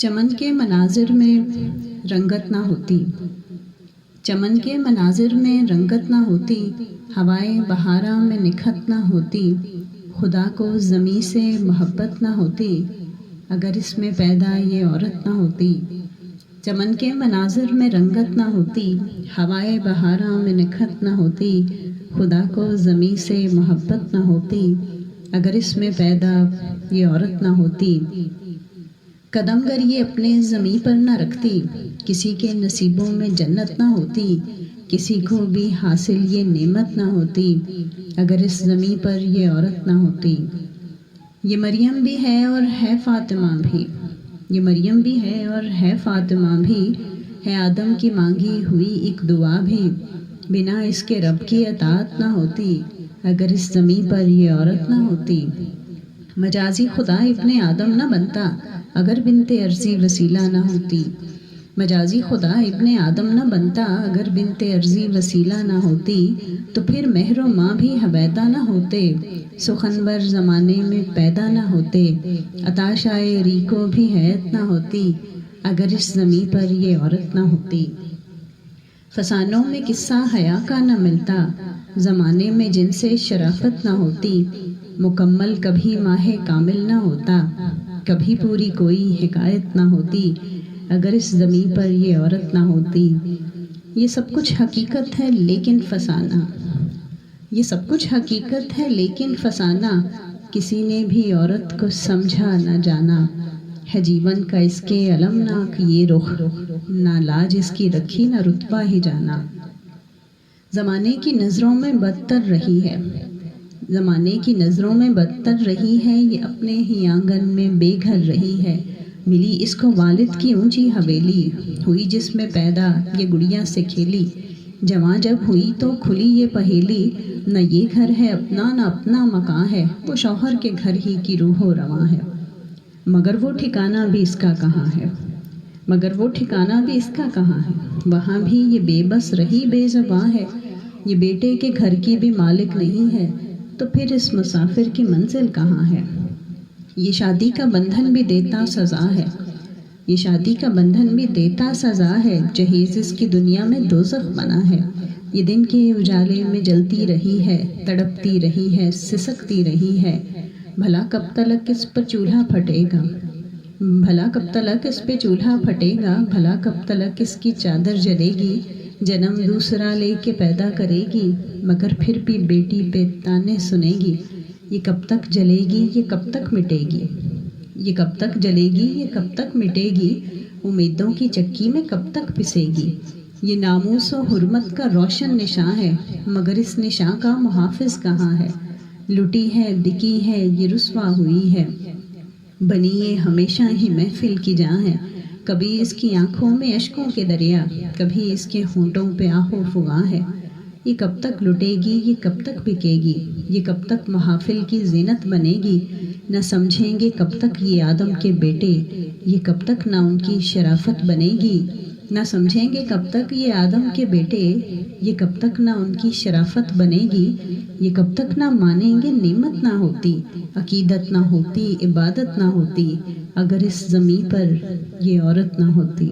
چمن کے مناظر میں رنگت نہ ہوتی، چمن کے مناظر میں رنگت نہ ہوتی، ہوائے بہارا میں نکھت نہ ہوتی، خدا کو زمیں سے محبت نہ ہوتی، اگر اس میں پیدا یہ عورت نہ ہوتی۔ چمن کے مناظر میں رنگت نہ ہوتی، ہوائے بہارا میں نکھت نہ ہوتی، خدا کو زمیں سے محبت نہ ہوتی، اگر اس میں پیدا یہ عورت نہ ہوتی۔ قدم گر یہ اپنے زمیں پر نہ رکھتی، کسی کے نصیبوں میں جنت نہ ہوتی، کسی کو بھی حاصل یہ نعمت نہ ہوتی، اگر اس زمیں پر یہ عورت نہ ہوتی۔ یہ مریم بھی ہے اور ہے فاطمہ بھی، یہ مریم بھی ہے اور ہے فاطمہ بھی، ہے آدم کی مانگی ہوئی ایک دعا بھی، بنا اس کے رب کی اطاعت نہ ہوتی، اگر اس زمیں پر یہ عورت نہ ہوتی۔ مجازی خدا ابن آدم نہ بنتا، اگر بنت ارضی وسیلہ نہ ہوتی۔ مجازی خدا ابن آدم نہ بنتا، اگر بنت ارضی وسیلہ نہ ہوتی، تو پھر مہر و ماں بھی حبیدہ نہ ہوتے، سخنور زمانے میں پیدا نہ ہوتے، عطا شاعری کو بھی حیت نہ ہوتی، اگر اس زمیں پر یہ عورت نہ ہوتی۔ فسانوں میں قصہ حیا کا نہ ملتا، زمانے میں جن سے شرافت نہ ہوتی، مکمل کبھی ماہ کامل نہ ہوتا، کبھی پوری کوئی حکایت نہ ہوتی، اگر اس زمیں پر یہ عورت نہ ہوتی۔ یہ سب کچھ حقیقت ہے لیکن فسانہ، یہ سب کچھ حقیقت ہے لیکن فسانہ، کسی نے بھی عورت کو سمجھا نہ جانا، ہے جیون کا اس کے المناک یہ رخ، نہ لاج اس کی رکھی نہ رتبہ ہی جانا۔ زمانے کی نظروں میں بدتر رہی ہے، زمانے کی نظروں میں بدتر رہی ہے، یہ اپنے ہی آنگن میں بے گھر رہی ہے، ملی اس کو والد کی اونچی حویلی، ہوئی جس میں پیدا یہ گڑیا سے کھیلی، جوان جب ہوئی تو کھلی یہ پہیلی، نہ یہ گھر ہے اپنا نہ اپنا مکان ہے، وہ شوہر کے گھر ہی کی روح و رواں ہے، مگر وہ ٹھکانہ بھی اس کا کہاں ہے، مگر وہ ٹھکانہ بھی اس کا کہاں ہے، وہاں بھی یہ بے بس رہی بے زباں ہے، یہ بیٹے کے گھر کی بھی مالک نہیں ہے، تو پھر اس مسافر کی منزل کہاں ہے۔ یہ شادی کا بندھن بھی دیتا سزا ہے، یہ شادی کا بندھن بھی دیتا سزا ہے، جہیز اس کی دنیا میں دوزخ بنا ہے، یہ دن کے اجالے میں جلتی رہی ہے، تڑپتی رہی ہے، سسکتی رہی ہے، بھلا کب تلک اس پر چولہا پھٹے گا، بھلا کب تلک اس پہ چولہا پھٹے گا، بھلا کب تلک اس کی چادر جلے گی، جنم دوسرا لے کے پیدا کرے گی، مگر پھر بھی بیٹی پہ تانے سنے گی، یہ کب تک جلے گی یہ کب تک مٹے گی، یہ کب تک جلے گی یہ کب تک مٹے گی، امیدوں کی چکی میں کب تک پسے گی، یہ ناموس و حرمت کا روشن نشاں ہے، مگر اس نشاں کا محافظ کہاں ہے، لٹی ہے بکی ہے یہ رسوا ہوئی ہے، بنی یہ ہمیشہ ہی محفل کی جاں ہے، کبھی اس کی آنکھوں میں اشکوں کے دریا، کبھی اس کے ہونٹوں پہ آہ و فغاں ہے، یہ کب تک لٹے گی یہ کب تک بکے گی، یہ کب تک محافل کی زینت بنے گی، نہ سمجھیں گے کب تک یہ آدم کے بیٹے، یہ کب تک نہ ان کی شرافت بنے گی، نہ سمجھیں گے کب تک یہ آدم کے بیٹے، یہ کب تک نہ ان کی شرافت بنے گی، یہ کب تک نہ مانیں گے نعمت نہ ہوتی، عقیدت نہ ہوتی، عبادت نہ ہوتی، اگر اس زمیں پر یہ عورت نہ ہوتی۔